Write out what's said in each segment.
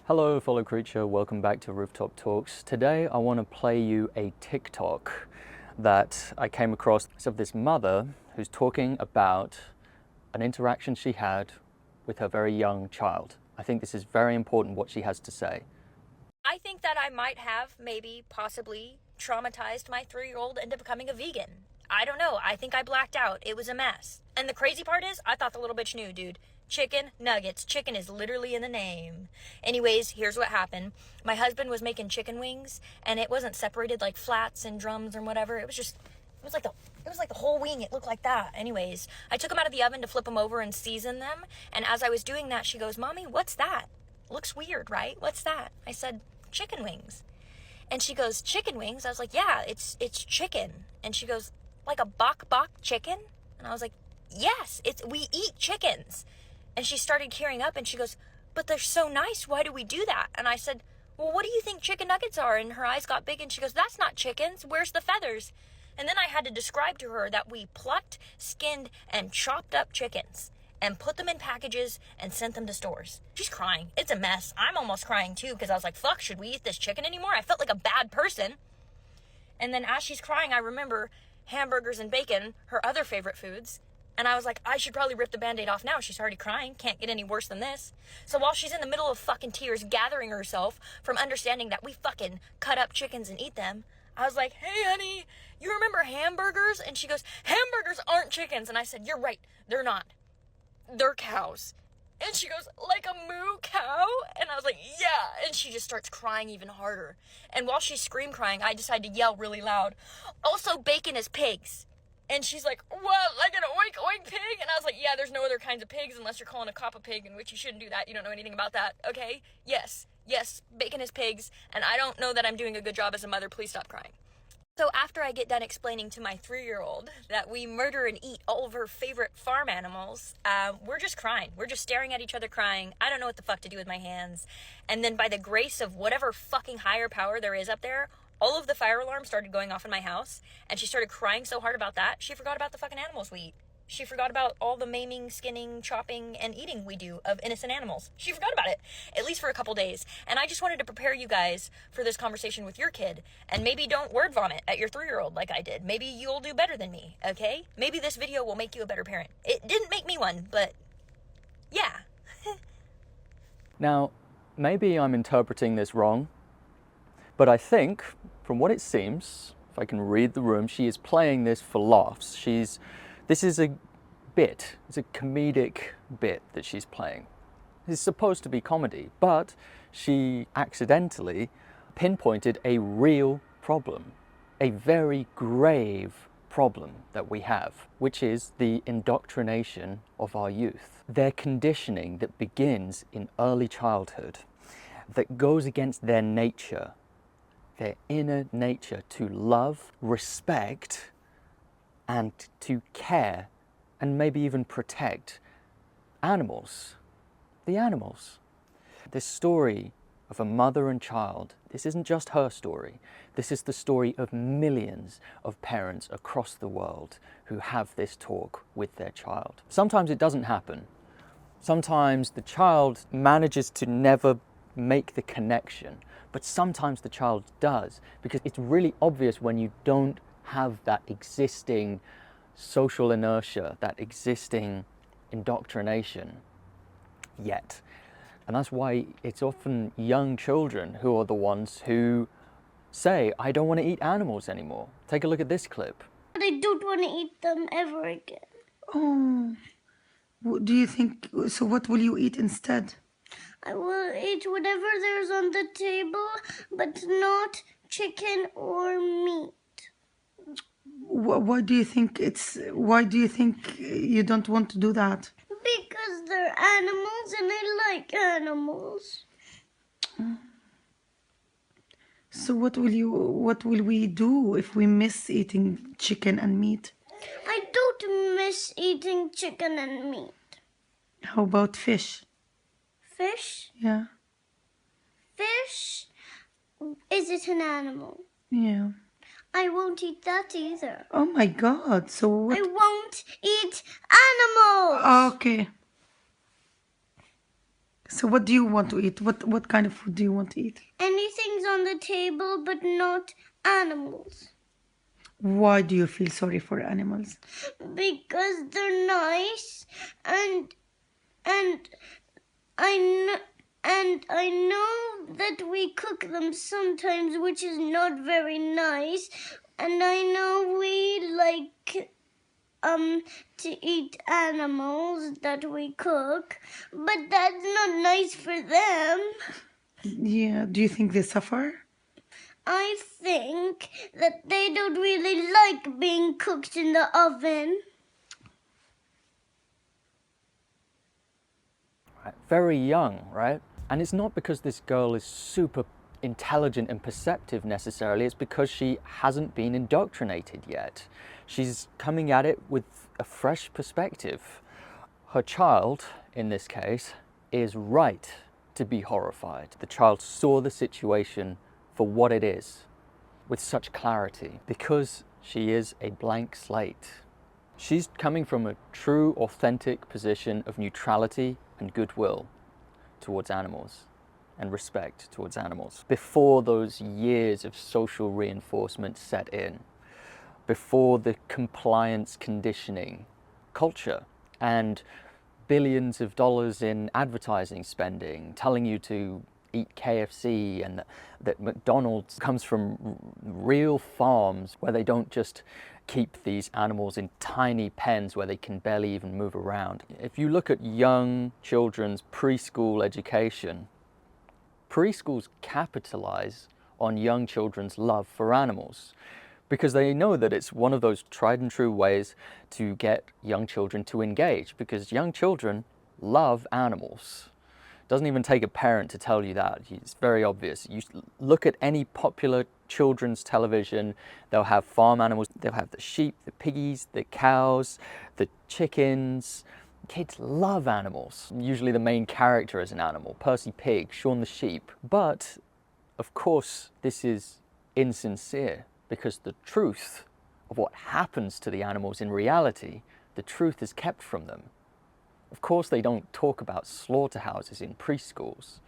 Hello fellow creature, welcome back to Rooftop Talks. Today I want to play you a TikTok that I came across. It's of this mother who's talking about an interaction she had with her very young child. I think this is very important what she has to say. I think that I might have possibly traumatized my 3-year-old into becoming a vegan. I don't know. I think I blacked out. It was a mess. And the crazy part is, I thought the little bitch knew, dude. Chicken nuggets. Chicken is literally in the name. Anyways, here's what happened. My husband was making chicken wings, and it wasn't separated like flats and drums or whatever. It was like the whole wing. It looked like that. Anyways, I took them out of the oven to flip them over and season them. And as I was doing that, she goes, "Mommy, what's that? Looks weird, right? What's that?" I said, "Chicken wings." And she goes, "Chicken wings?" I was like, "Yeah, it's chicken." And she goes, "Like a bok chicken?" And I was like, "Yes, we eat chickens." And she started tearing up and she goes, "But they're so nice. Why do we do that?" And I said, "Well, what do you think chicken nuggets are?" And her eyes got big and she goes, "That's not chickens. Where's the feathers?" And then I had to describe to her that we plucked, skinned, and chopped up chickens and put them in packages and sent them to stores. She's crying. It's a mess. I'm almost crying too because I was like, fuck, should we eat this chicken anymore? I felt like a bad person. And then as she's crying, I remember hamburgers and bacon, her other favorite foods. And I was like, I should probably rip the Band-Aid off now. She's already crying. Can't get any worse than this. So while she's in the middle of fucking tears, gathering herself from understanding that we fucking cut up chickens and eat them, I was like, "Hey, honey, you remember hamburgers?" And she goes, "Hamburgers aren't chickens." And I said, "You're right. They're not. They're cows." And she goes, "Like a moo cow?" And I was like, "Yeah." And she just starts crying even harder. And while she's crying, I decide to yell really loud, "Also, bacon is pigs." And she's like, "What? Like an oink oink pig?" And I was like, "Yeah, there's no other kinds of pigs unless you're calling a cop a pig, in which you shouldn't do that. You don't know anything about that, okay? Yes, bacon is pigs, and I don't know that I'm doing a good job as a mother. Please stop crying." So after I get done explaining to my 3-year-old that we murder and eat all of her favorite farm animals, we're just crying. We're just staring at each other crying. I don't know what the fuck to do with my hands. And then by the grace of whatever fucking higher power there is up there, all of the fire alarms started going off in my house, and she started crying so hard about that, she forgot about the fucking animals we eat. She forgot about all the maiming, skinning, chopping, and eating we do of innocent animals. She forgot about it, at least for a couple days. And I just wanted to prepare you guys for this conversation with your kid. And maybe don't word vomit at your 3-year-old like I did. Maybe you'll do better than me, okay? Maybe this video will make you a better parent. It didn't make me one, but yeah. Now, maybe I'm interpreting this wrong, but I think, from what it seems, if I can read the room, she is playing this for laughs. This is a bit, it's a comedic bit that she's playing. It's supposed to be comedy, but she accidentally pinpointed a real problem, a very grave problem that we have, which is the indoctrination of our youth. Their conditioning that begins in early childhood, that goes against their nature, their inner nature to love, respect, and to care, and maybe even protect animals, the animals. This story of a mother and child, this isn't just her story. This is the story of millions of parents across the world who have this talk with their child. Sometimes it doesn't happen. Sometimes the child manages to never make the connection, but sometimes the child does, because it's really obvious when you don't have that existing social inertia, that existing indoctrination yet. And that's why it's often young children who are the ones who say, "I don't want to eat animals anymore." Take a look at this clip. But I don't want to eat them ever again. Oh, do you think, so what will you eat instead? I will eat whatever there's on the table, but not chicken or meat. Why do you think you don't want to do that? Because they're animals and I like animals. So what will we do if we miss eating chicken and meat? I don't miss eating chicken and meat. How about fish? Fish? Yeah. Fish? Is it an animal? Yeah. I won't eat that either. Oh my God, so what? I won't eat animals! Okay. So what do you want to eat? What kind of food do you want to eat? Anything's on the table, but not animals. Why do you feel sorry for animals? Because they're nice, and I know that we cook them sometimes, which is not very nice, and I know we like to eat animals that we cook, but that's not nice for them. Yeah, do you think they suffer? I think that they don't really like being cooked in the oven. Right? Very young, right? And it's not because this girl is super intelligent and perceptive necessarily, it's because she hasn't been indoctrinated yet. She's coming at it with a fresh perspective. Her child, in this case, is right to be horrified. The child saw the situation for what it is with such clarity because she is a blank slate. She's coming from a true, authentic position of neutrality and goodwill towards animals and respect towards animals before those years of social reinforcement set in, before the compliance conditioning culture and billions of dollars in advertising spending telling you to eat KFC and that McDonald's comes from real farms where they don't just keep these animals in tiny pens where they can barely even move around. If you look at young children's preschool education, preschools capitalize on young children's love for animals because they know that it's one of those tried and true ways to get young children to engage, because young children love animals. It doesn't even take a parent to tell you that. It's very obvious. You look at any popular children's television, they'll have farm animals, they'll have the sheep, the piggies, the cows, the chickens. Kids love animals. Usually the main character is an animal, Percy Pig, Shaun the sheep. But of course this is insincere, because the truth of what happens to the animals in reality, the truth is kept from them. Of course they don't talk about slaughterhouses in preschools.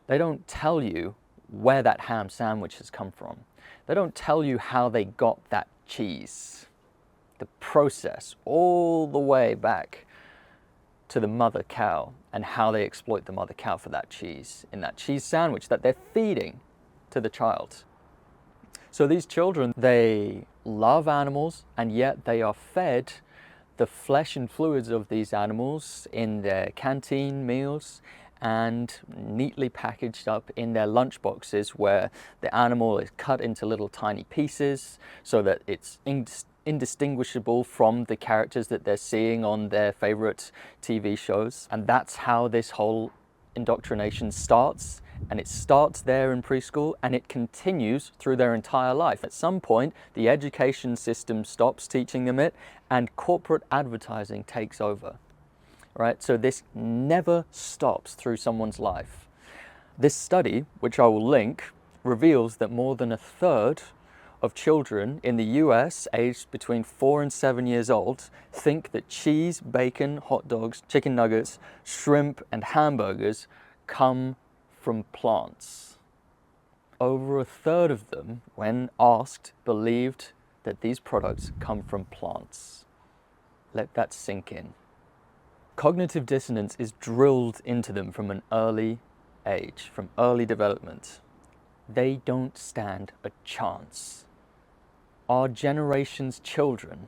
They don't tell you where that ham sandwich has come from. They don't tell you how they got that cheese. The process all the way back to the mother cow and how they exploit the mother cow for that cheese in that cheese sandwich that they're feeding to the child. So these children, they love animals, and yet they are fed the flesh and fluids of these animals in their canteen meals and neatly packaged up in their lunch boxes, where the animal is cut into little tiny pieces so that it's indistinguishable from the characters that they're seeing on their favorite TV shows. And that's how this whole indoctrination starts. And it starts there in preschool and it continues through their entire life. At some point, the education system stops teaching them it and corporate advertising takes over. Right? So this never stops through someone's life. This study, which I will link, reveals that more than a third of children in the US aged between 4 and 7 years old think that cheese, bacon, hot dogs, chicken nuggets, shrimp, and hamburgers come from plants. Over a third of them, when asked, believed that these products come from plants. Let that sink in. Cognitive dissonance is drilled into them from an early age, from early development. They don't stand a chance. Our generation's children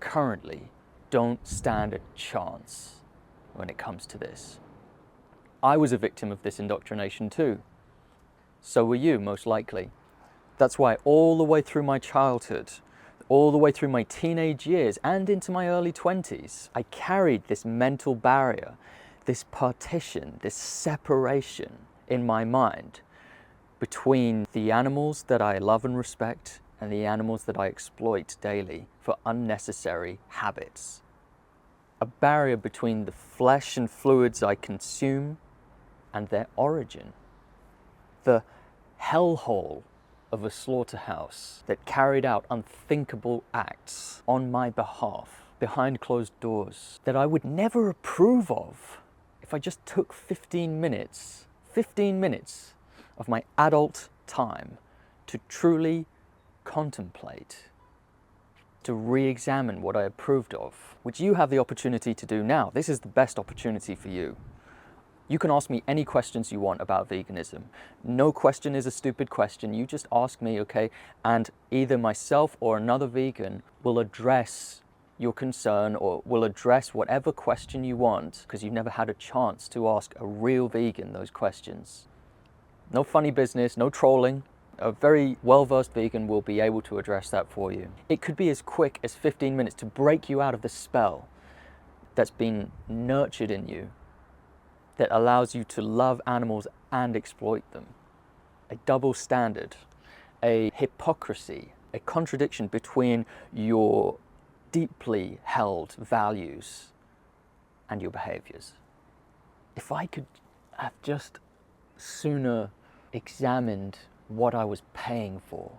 currently don't stand a chance when it comes to this. I was a victim of this indoctrination too. So were you, most likely. That's why all the way through my childhood, all the way through my teenage years and into my early 20s, I carried this mental barrier, this partition, this separation in my mind between the animals that I love and respect and the animals that I exploit daily for unnecessary habits. A barrier between the flesh and fluids I consume and their origin. The hellhole of a slaughterhouse that carried out unthinkable acts on my behalf behind closed doors that I would never approve of if I just took 15 minutes of my adult time to truly contemplate, to re-examine what I approved of, which you have the opportunity to do now. This is the best opportunity for you. You can ask me any questions you want about veganism. No question is a stupid question. You just ask me, okay? And either myself or another vegan will address your concern or will address whatever question you want, because you've never had a chance to ask a real vegan those questions. No funny business, no trolling. A very well-versed vegan will be able to address that for you. It could be as quick as 15 minutes to break you out of the spell that's been nurtured in you, that allows you to love animals and exploit them. A double standard, a hypocrisy, a contradiction between your deeply held values and your behaviors. If I could have just sooner examined what I was paying for.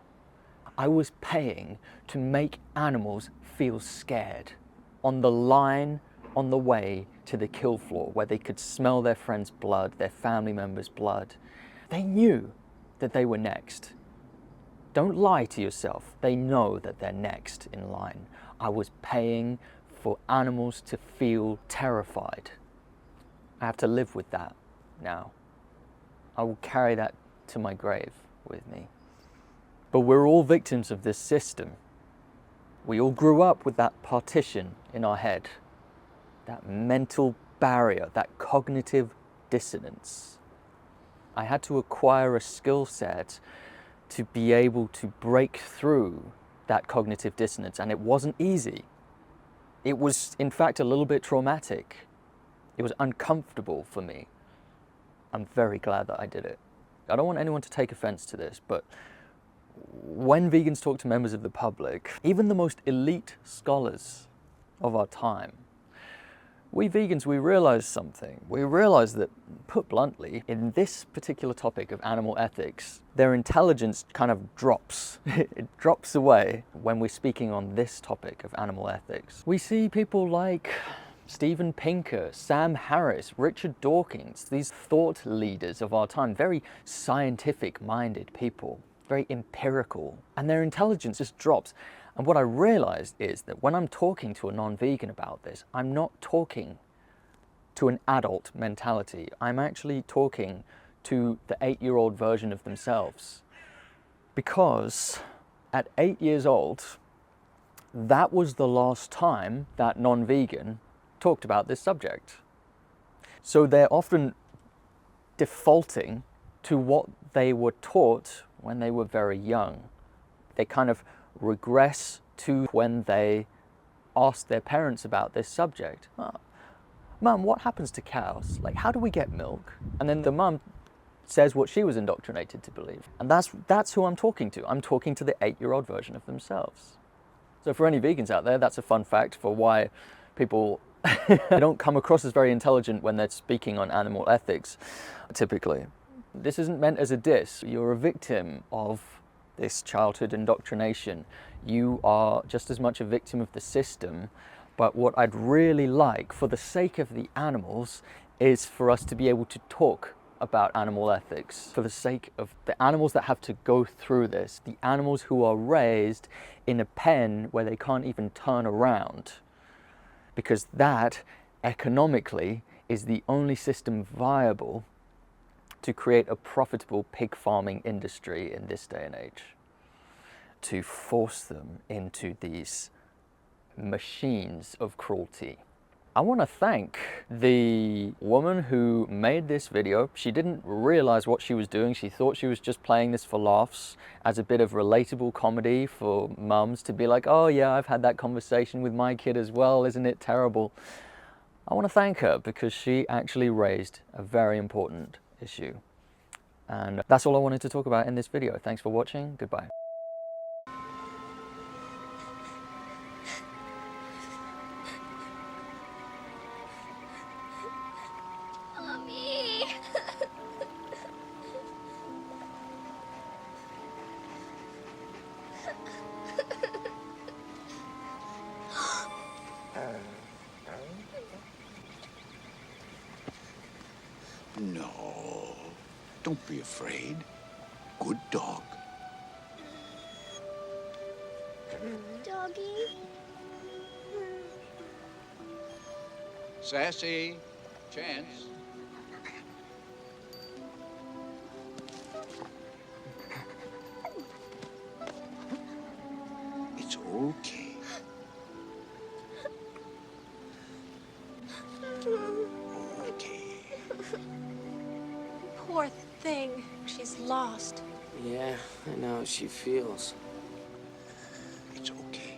I was paying to make animals feel scared on the line on the way to the kill floor, where they could smell their friend's blood, their family member's blood. They knew that they were next. Don't lie to yourself. They know that they're next in line. I was paying for animals to feel terrified. I have to live with that now. I will carry that to my grave with me. But we're all victims of this system. We all grew up with that partition in our head, that mental barrier, that cognitive dissonance. I had to acquire a skill set to be able to break through that cognitive dissonance, and it wasn't easy. It was, in fact, a little bit traumatic. It was uncomfortable for me. I'm very glad that I did it. I don't want anyone to take offense to this, but when vegans talk to members of the public, even the most elite scholars of our time, we vegans, we realize something. We realize that, put bluntly, in this particular topic of animal ethics, their intelligence kind of drops. It drops away when we're speaking on this topic of animal ethics. We see people like Steven Pinker, Sam Harris, Richard Dawkins, these thought leaders of our time, very scientific-minded people, very empirical, and their intelligence just drops. And what I realized is that when I'm talking to a non-vegan about this, I'm not talking to an adult mentality. I'm actually talking to the 8-year-old version of themselves. Because at 8 years old, that was the last time that non-vegan talked about this subject. So they're often defaulting to what they were taught when they were very young. They kind of regress to when they asked their parents about this subject. Oh, Mum, what happens to cows? Like, how do we get milk? And then the mum says what she was indoctrinated to believe. And that's who I'm talking to. I'm talking to the 8-year-old version of themselves. So for any vegans out there, that's a fun fact for why people they don't come across as very intelligent when they're speaking on animal ethics, typically. This isn't meant as a diss. You're a victim of this childhood indoctrination. You are just as much a victim of the system, but what I'd really like, for the sake of the animals, is for us to be able to talk about animal ethics, for the sake of the animals that have to go through this, the animals who are raised in a pen where they can't even turn around. Because that, economically, is the only system viable to create a profitable pig farming industry in this day and age. To force them into these machines of cruelty. I want to thank the woman who made this video. She didn't realize what she was doing. She thought she was just playing this for laughs, as a bit of relatable comedy for mums to be like, oh yeah, I've had that conversation with my kid as well, isn't it terrible? I want to thank her because she actually raised a very important issue. And that's all I wanted to talk about in this video. Thanks for watching. Goodbye. Mommy! Don't be afraid. Good dog. Doggy? Sassy. Chance. It's okay. Okay. Poor thing. She's lost. Yeah, I know how she feels. It's okay.